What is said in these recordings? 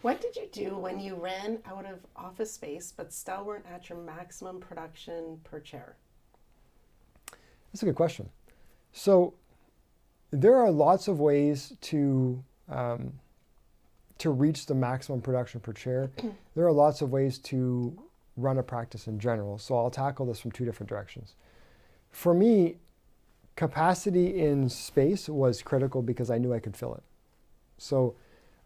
What did you do when you ran out of office space but still weren't at your maximum production per chair? That's a good question. So there are lots of ways to reach the maximum production per chair. There are lots of ways to run a practice in general. So I'll tackle this from two different directions. For me, capacity in space was critical because I knew I could fill it. So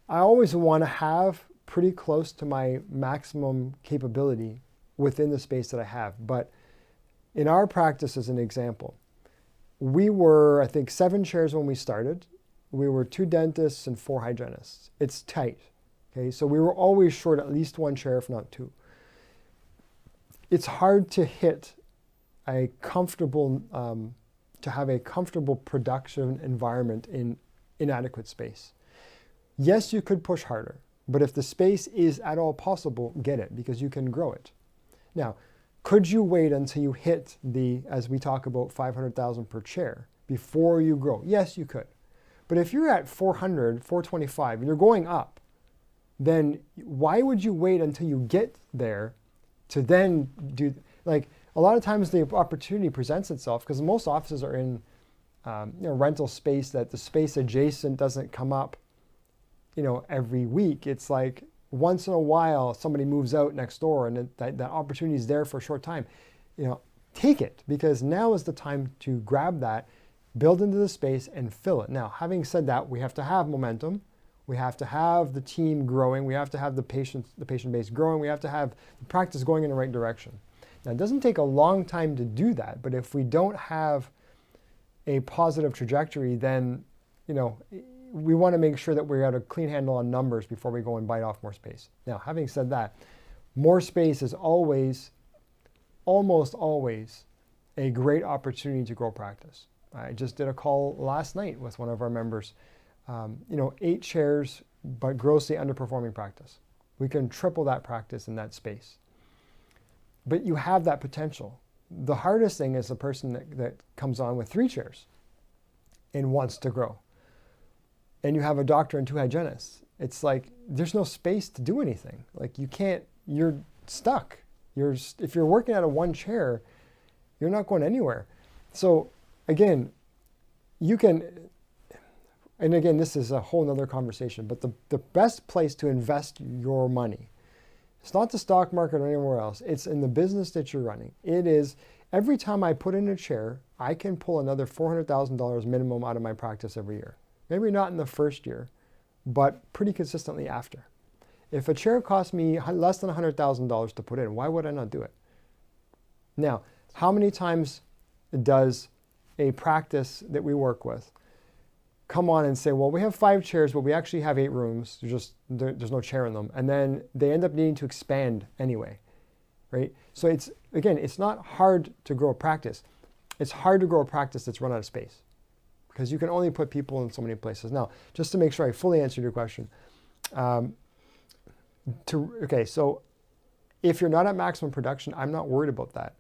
I always want to have pretty close to my maximum capability within the space that I have. But in our practice, as an example, we were, I think, 7 chairs when we started. We were 2 dentists and 4 hygienists. It's tight. Okay, so we were always short at least 1 chair, if not 2. It's hard to hit a comfortable, to have a comfortable production environment in inadequate space. Yes, you could push harder, but if the space is at all possible, get it because you can grow it. Now, could you wait until you hit the, as we talk about, 500,000 per chair before you grow? Yes, you could. But if you're at 400, 425, and you're going up, then why would you wait until you get there to then do, like, a lot of times the opportunity presents itself because most offices are in rental space that the space adjacent doesn't come up, every week. It's like once in a while somebody moves out next door and that opportunity is there for a short time. Take it because now is the time to grab that, build into the space and fill it. Now, having said that, we have to have momentum. We have to have the team growing. We have to have the patient base growing. We have to have the practice going in the right direction. Now, it doesn't take a long time to do that, but if we don't have a positive trajectory, then, we want to make sure that we got a clean handle on numbers before we go and bite off more space. Now, having said that, more space is always, almost always, a great opportunity to grow practice. I just did a call last night with one of our members. 8 chairs, but grossly underperforming practice. We can triple that practice in that space. But you have that potential. The hardest thing is the person that comes on with 3 chairs and wants to grow. And you have a doctor and 2 hygienists. It's like there's no space to do anything. Like you're stuck. If you're working out of 1 chair, you're not going anywhere. So again, and again, this is a whole nother conversation, but the best place to invest your money, it's not the stock market or anywhere else. It's in the business that you're running. It is every time I put in a chair, I can pull another $400,000 minimum out of my practice every year. Maybe not in the first year, but pretty consistently after. If a chair costs me less than $100,000 to put in, why would I not do it? Now, how many times does a practice that we work with come on and say, well, we have 5 chairs, but we actually have 8 rooms. There's no chair in them. And then they end up needing to expand anyway, right? So it's not hard to grow a practice. It's hard to grow a practice that's run out of space because you can only put people in so many places. Now, just to make sure I fully answered your question, so if you're not at maximum production, I'm not worried about that.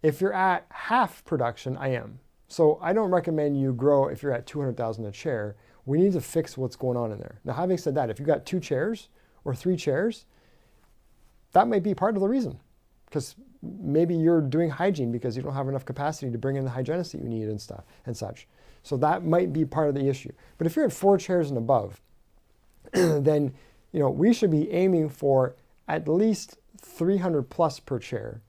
If you're at half production, I am. So I don't recommend you grow if you're at 200,000 a chair. We need to fix what's going on in there. Now, having said that, if you've got 2 chairs or 3 chairs, that might be part of the reason. Because maybe you're doing hygiene because you don't have enough capacity to bring in the hygienist that you need and stuff and such. So that might be part of the issue. But if you're at 4 chairs and above, then we should be aiming for at least 300 plus per chair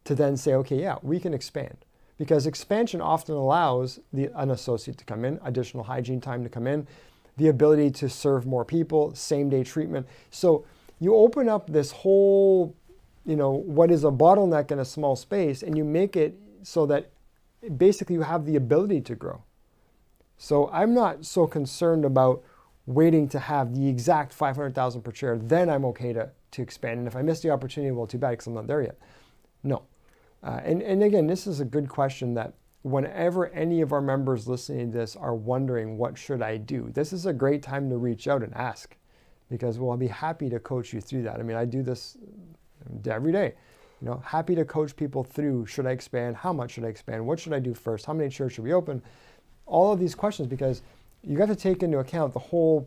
to then say, okay, yeah, we can expand. Because expansion often allows an associate to come in, additional hygiene time to come in, the ability to serve more people, same-day treatment. So you open up this whole, what is a bottleneck in a small space, and you make it so that basically you have the ability to grow. So I'm not so concerned about waiting to have the exact 500,000 per chair, then I'm okay to expand. And if I miss the opportunity, well, too bad because I'm not there yet. No. And again, this is a good question that whenever any of our members listening to this are wondering, what should I do? This is a great time to reach out and ask because, well, I'll be happy to coach you through that. I mean, I do this every day, happy to coach people through, should I expand? How much should I expand? What should I do first? How many chairs should we open? All of these questions because you got to take into account the whole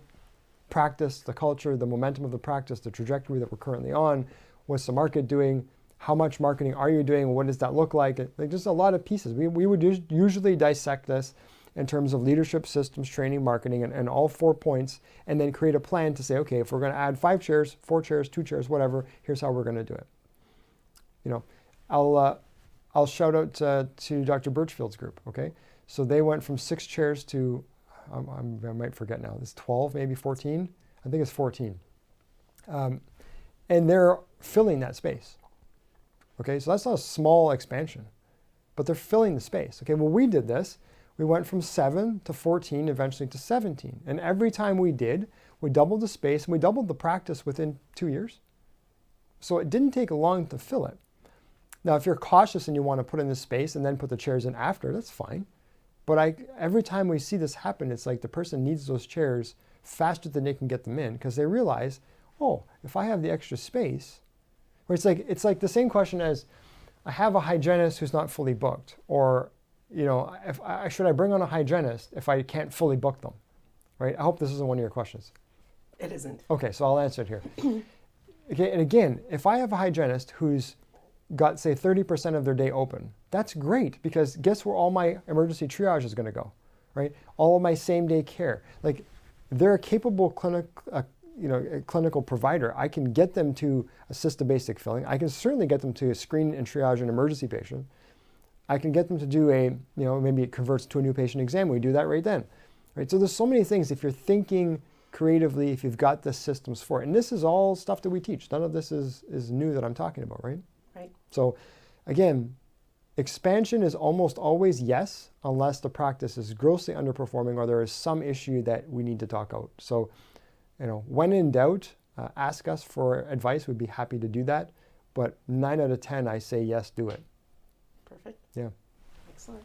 practice, the culture, the momentum of the practice, the trajectory that we're currently on, what's the market doing, how much marketing are you doing, what does that look like? Like just a lot of pieces. We would usually dissect this in terms of leadership, systems, training, marketing, and all 4 points, and then create a plan to say, okay, if we're going to add 5 chairs, 4 chairs, 2 chairs, whatever, here's how we're going to do it. You know, I'll shout out to Dr. Birchfield's group. Okay, so they went from 6 chairs to I might forget now. It's 12, maybe 14. I think it's 14, and they're filling that space. Okay, so that's not a small expansion, but they're filling the space. Okay, well, we did this. We went from 7 to 14, eventually to 17. And every time we did, we doubled the space and we doubled the practice within 2 years. So it didn't take long to fill it. Now, if you're cautious and you want to put in this space and then put the chairs in after, that's fine. But every time we see this happen, it's like the person needs those chairs faster than they can get them in because they realize, oh, if I have the extra space, or it's like the same question as I have a hygienist who's not fully booked, or you know, should I bring on a hygienist if I can't fully book them, right? I hope this isn't one of your questions. It isn't. Okay, so I'll answer it here. Okay, and again, if I have a hygienist who's got, say, 30% of their day open, that's great because guess where all my emergency triage is going to go, right? All of my same-day care. Like, they're a capable clinical provider. I can get them to assist the basic filling. I can certainly get them to screen and triage an emergency patient. I can get them to do maybe it converts to a new patient exam. We do that right then, right? So there's so many things if you're thinking creatively, if you've got the systems for it. And this is all stuff that we teach. None of this is new that I'm talking about, right? Right. So again, expansion is almost always yes, unless the practice is grossly underperforming or there is some issue that we need to talk out. So, you know, when in doubt, ask us for advice. We'd be happy to do that. But 9 out of 10, I say yes, do it. Perfect. Yeah. Excellent.